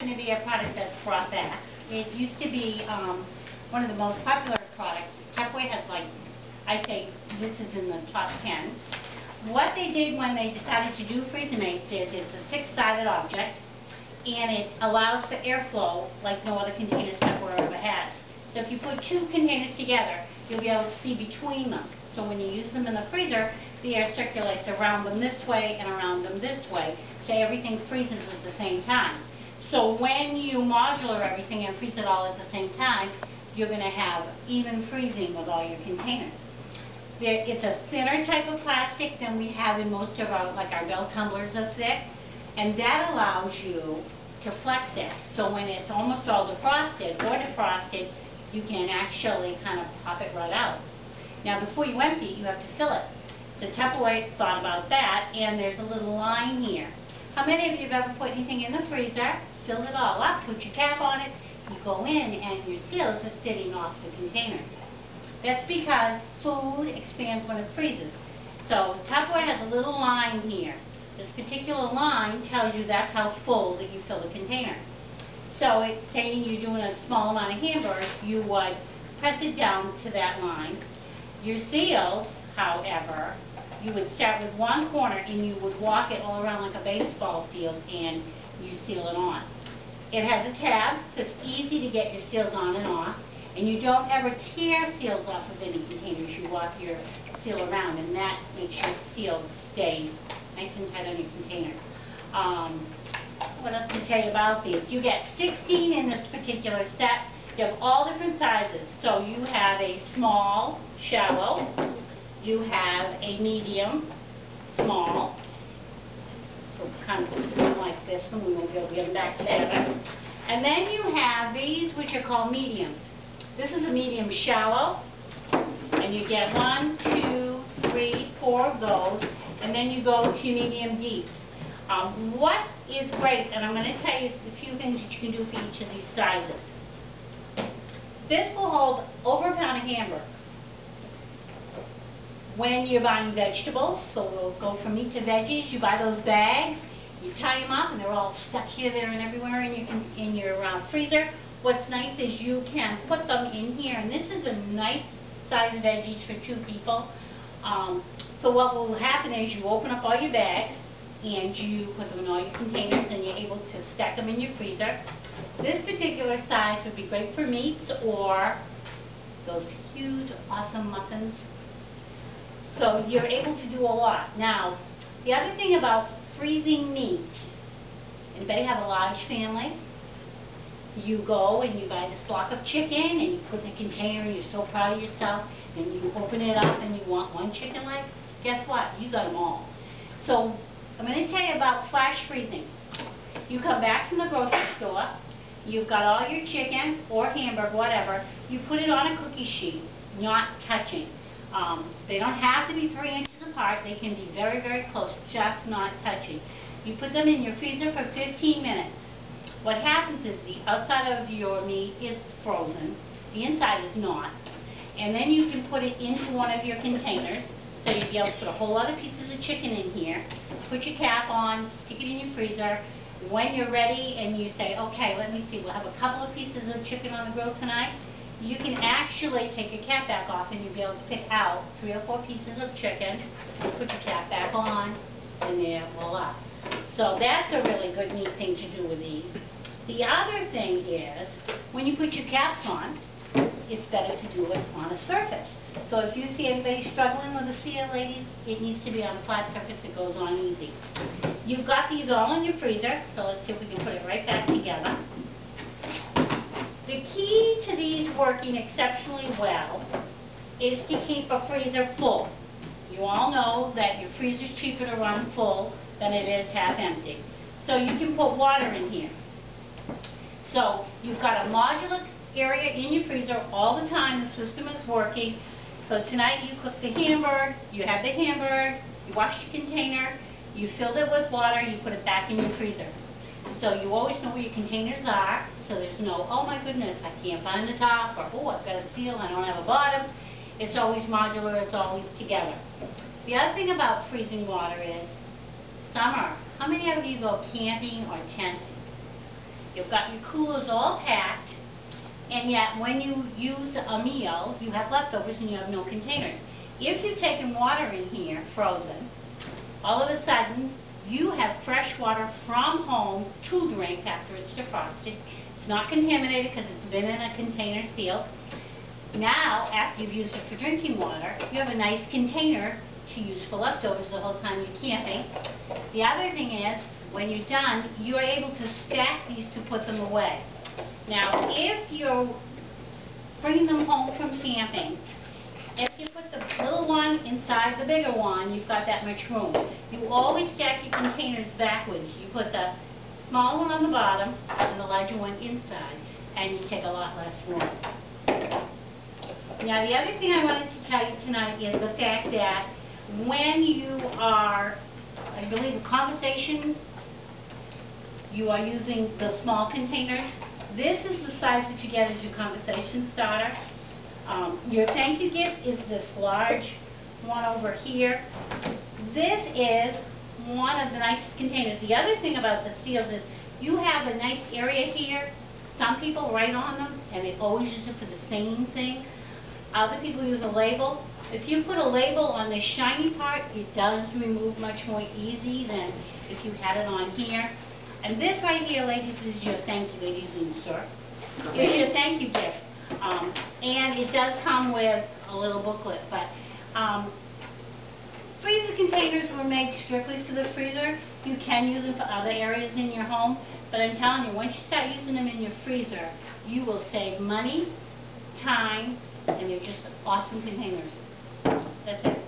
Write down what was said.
Going to be a product that's brought back. It used to be one of the most popular products. Tupperware has, like, I'd say this is in the top 10. What they did when they decided to do FreezerMate is it's a six-sided object, and it allows for airflow like no other container Tupperware ever has. So if you put two containers together, you'll be able to see between them. So when you use them in the freezer, the air circulates around them this way and around them this way, so everything freezes at the same time. So when you modular everything and freeze it all at the same time, you're going to have even freezing with all your containers. It's a thinner type of plastic than we have in most of our, like our bell tumblers are thick, and that allows you to flex it. So when it's almost all defrosted or defrosted, you can actually kind of pop it right out. Now before you empty it, you have to fill it. So Tupperware thought about that, and there's a little line here. How many of you have ever put anything in the freezer, filled it all up, put your cap on it, you go in, and your seals are sitting off the container? That's because food expands when it freezes. So Tupperware has a little line here. This particular line tells you that's how full that you fill the container. So it's saying you're doing a small amount of hamburgers, you would press it down to that line. Your seals, however, you would start with one corner and you would walk it all around like a baseball field and you seal it on. It has a tab, so it's easy to get your seals on and off, and you don't ever tear seals off of any containers. You walk your seal around, and that makes your seals stay nice and tight on your container. What else to tell you about these? You get 16 in this particular set. You have all different sizes. So you have a small, shallow. You have a medium, small. So kind of just doing like this, and we won't be able to get them back together. And then you have these, which are called mediums. This is a medium shallow, and you get 1, 2, 3, 4 of those, and then you go to medium deeps. What is great, and I'm going to tell you a few things that you can do for each of these sizes. This will hold over a pound of hamburger. When you're buying vegetables, so we'll go from meat to veggies, you buy those bags, you tie them up, and they're all stuck here, there, and everywhere in your freezer. What's nice is you can put them in here, and this is a nice size of veggies for 2 people. So what will happen is you open up all your bags, and you put them in all your containers, and you're able to stack them in your freezer. This particular size would be great for meats or those huge, awesome muffins. So you're able to do a lot. Now, the other thing about freezing meat, anybody have a large family? You go and you buy this block of chicken and you put it in a container and you're so proud of yourself, and you open it up and you want one chicken leg. Guess what? You got them all. So I'm going to tell you about flash freezing. You come back from the grocery store, you've got all your chicken or hamburger, whatever, you put it on a cookie sheet, not touching. They don't have to be 3 inches apart. They can be very, very close, just not touching. You put them in your freezer for 15 minutes. What happens is the outside of your meat is frozen, the inside is not, and then you can put it into one of your containers. So you'd be able to put a whole lot of pieces of chicken in here, put your cap on, stick it in your freezer. When you're ready and you say, okay, let me see, we'll have a couple of pieces of chicken on the grill tonight, you can actually take your cap back off and you'll be able to pick out 3 or 4 pieces of chicken, put your cap back on, and there, voila. So that's a really good, neat thing to do with these. The other thing is, when you put your caps on, it's better to do it on a surface. So if you see anybody struggling with a seal, ladies, it needs to be on a flat surface that goes on easy. You've got these all in your freezer, so let's see if we can put it right back together. The key to these working exceptionally well is to keep a freezer full. You all know that your freezer's cheaper to run full than it is half empty. So you can put water in here. So you've got a modular area in your freezer all the time. The system is working. So tonight you cook the hamburger, you have the hamburger, you washed your container, you filled it with water, you put it back in your freezer. So you always know where your containers are, so there's no, oh my goodness, I can't find the top, or oh, I've got a seal, I don't have a bottom. It's always modular, it's always together. The other thing about freezing water is summer. How many of you go camping or tenting? You've got your coolers all packed, and yet when you use a meal, you have leftovers and you have no containers. If you've taken water in here, frozen, all of a sudden you have fresh water from home to drink after it's defrosted. It's not contaminated because it's been in a container sealed. Now, after you've used it for drinking water, you have a nice container to use for leftovers the whole time you're camping. The other thing is, when you're done, you're able to stack these to put them away. Now, if you're bringing them home from camping, if you put the little one inside the bigger one, you've got that much room. You always stack your containers backwards. You put the small one on the bottom and the larger one inside, and you take a lot less room. Now, the other thing I wanted to tell you tonight is the fact that when you are, I believe, a conversation, you are using the small containers. This is the size that you get as your conversation starter. Your thank you gift is this large one over here. This is one of the nicest containers. The other thing about the seals is you have a nice area here. Some people write on them and they always use it for the same thing. Other people use a label. If you put a label on the shiny part, it does remove much more easy than if you had it on here. And this right here, ladies, is your thank you, ladies and sir. Is your thank you gift. And it does come with a little booklet. But freezer containers were made strictly for the freezer. You can use them for other areas in your home. But I'm telling you, once you start using them in your freezer, you will save money, time, and they're just awesome containers. That's it.